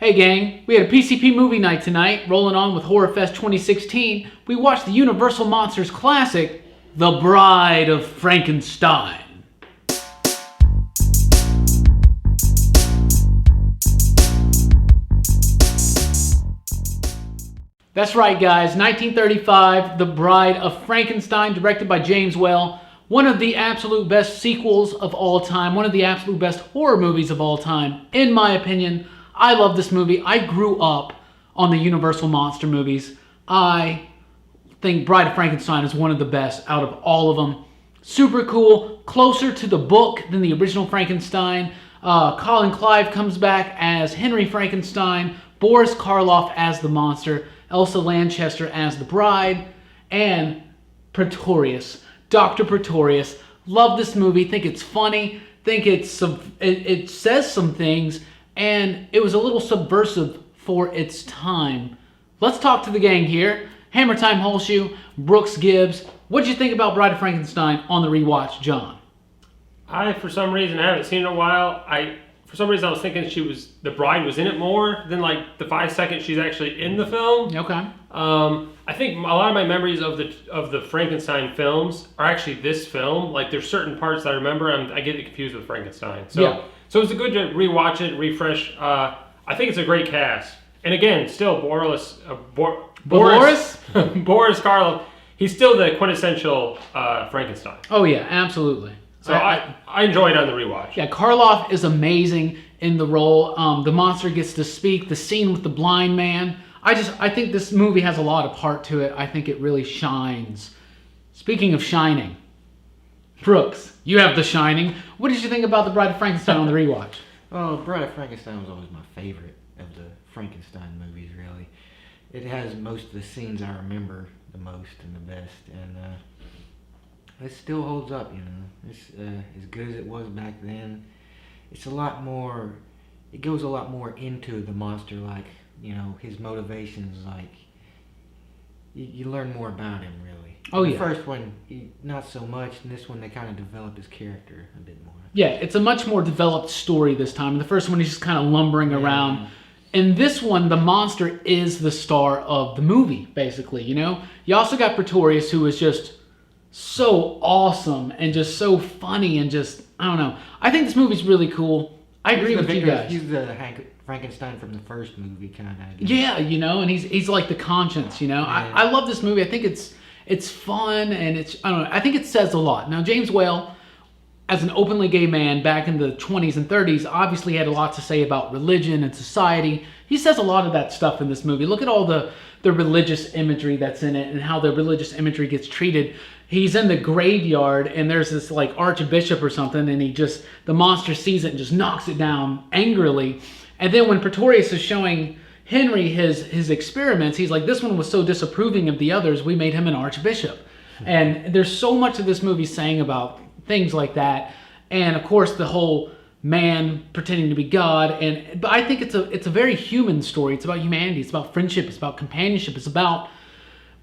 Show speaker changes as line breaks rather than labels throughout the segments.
Hey gang, we had a PCP movie night tonight, rolling on with Horror Fest 2016. We watched the Universal Monsters classic, The Bride of Frankenstein. That's right guys, 1935, The Bride of Frankenstein, directed by James Whale. One of the absolute best sequels of all time, one of the absolute best horror movies of all time, in my opinion. I love this movie. I grew up on the Universal Monster movies. I think Bride of Frankenstein is one of the best out of all of them. Super cool, closer to the book than the original Frankenstein. Colin Clive comes back as Henry Frankenstein, Boris Karloff as the monster, Elsa Lanchester as the bride, and Pretorius, Dr. Pretorius. Love this movie, think it's funny, think it says some things, and it was a little subversive for its time. Let's talk to the gang here. Hammertime, Holshoe, Brooks, Gibbs. What'd you think about Bride of Frankenstein on the rewatch, John?
For some reason, I haven't seen it in a while. For some reason, I was thinking the bride was in it more than like the 5 seconds she's actually in the film.
Okay.
I think a lot of my memories of the Frankenstein films are actually this film. Like there's certain parts that I remember, I get it confused with Frankenstein. So it's good to rewatch it, refresh. I think it's a great cast. And again, still Boris Karloff, he's still the quintessential Frankenstein.
Oh yeah, absolutely.
So I enjoyed it on the rewatch.
Yeah, Karloff is amazing in the role. The monster gets to speak. The scene with the blind man. I think this movie has a lot of heart to it. I think it really shines. Speaking of shining, Brooks, you have The Shining. What did you think about The Bride of Frankenstein on the rewatch?
Oh, Bride of Frankenstein was always my favorite of the Frankenstein movies, really. It has most of the scenes I remember the most and the best, and it still holds up, you know. It's as good as it was back then. It's a lot more, it goes a lot more into the monster, like, you know, his motivations, like, you learn more about him, really.
Oh, yeah.
The first one, not so much, and this one they kind of develop his character a bit more.
Yeah, it's a much more developed story this time. In the first one, he's just kind of lumbering around. In this one, the monster is the star of the movie, basically, you know? You also got Pretorius, who is just so awesome and just so funny and just, I don't know. I think this movie's really cool. I agree with you guys.
He's the Frankenstein from the first movie, kind of.
Yeah, you know, and he's like the conscience, you know. Yeah. I love this movie. I think it's fun and I don't know. I think it says a lot. Now, James Whale, as an openly gay man back in the 20s and 30s, obviously had a lot to say about religion and society. He says a lot of that stuff in this movie. Look at all the religious imagery that's in it and how the religious imagery gets treated. He's in the graveyard and there's this like archbishop or something, and the monster sees it and just knocks it down angrily. And then when Pretorius is showing Henry his experiments, he's like, this one was so disapproving of the others, we made him an archbishop. And there's so much of this movie saying about things like that. And of course the whole man pretending to be God. But I think it's a very human story. It's about humanity. It's about friendship. It's about companionship. It's about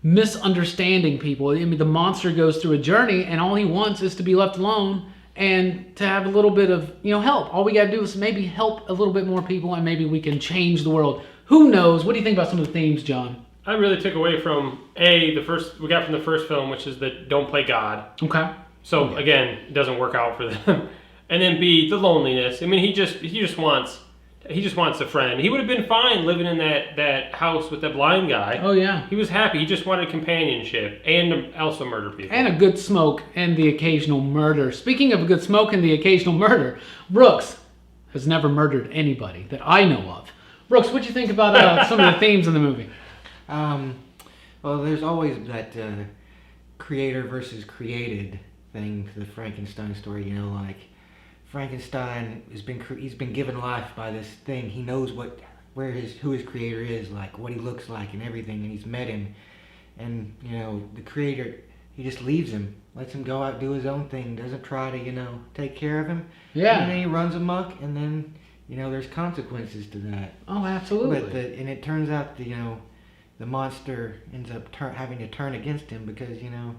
misunderstanding people. I mean, the monster goes through a journey and all he wants is to be left alone and to have a little bit of, you know, help. All we got to do is maybe help a little bit more people and maybe we can change the world. Who knows? What do you think about some of the themes, John?
I really took away from we got from the first film, which is that don't play God.
Okay.
So again, it doesn't work out for them. And then B, the loneliness. I mean, he just wants a friend. He would have been fine living in that house with that blind guy.
Oh yeah.
He was happy. He just wanted companionship and to also murder people.
And a good smoke and the occasional murder. Speaking of a good smoke and the occasional murder, Brooks has never murdered anybody that I know of. Brooks, what'd you think about some of the themes in the movie?
Well, there's always that creator versus created thing to the Frankenstein story, you know, like Frankenstein he's been given life by this thing. He knows who his creator is, like what he looks like and everything, and he's met him. And, you know, the creator, he just leaves him, lets him go out, do his own thing, doesn't try to, you know, take care of him.
Yeah.
And then he runs amok, and then, you know, there's consequences to that.
Oh, absolutely.
And it turns out, you know, the monster ends up having to turn against him because, you know,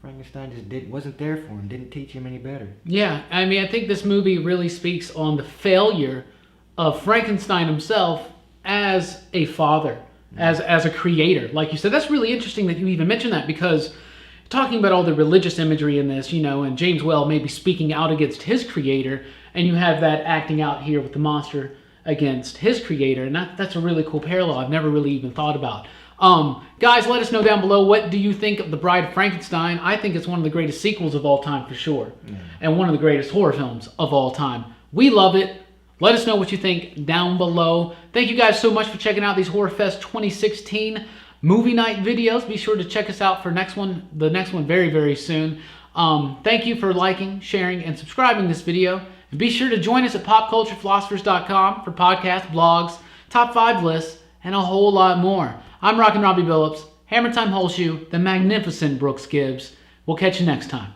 Frankenstein just wasn't there for him, didn't teach him any better.
Yeah, I mean, I think this movie really speaks on the failure of Frankenstein himself as a father, as a creator. Like you said, that's really interesting that you even mentioned that, because talking about all the religious imagery in this, and James Whale maybe speaking out against his creator, and you have that acting out here with the monster against his creator, and that's a really cool parallel I've never really even thought about. Guys, let us know down below, what do you think of The Bride of Frankenstein? I think it's one of the greatest sequels of all time for sure, and one of the greatest horror films of all time. We love it. Let us know what you think down below. Thank you guys so much for checking out these Horror Fest 2016 movie night videos. Be sure to check us out for the next one very, very soon. Thank you for liking, sharing, and subscribing this video. And be sure to join us at popculturephilosophers.com for podcasts, blogs, top 5 lists, and a whole lot more. I'm Rockin' Robbie Billups, Hammertime Holshoe, the magnificent Brooks Gibbs. We'll catch you next time.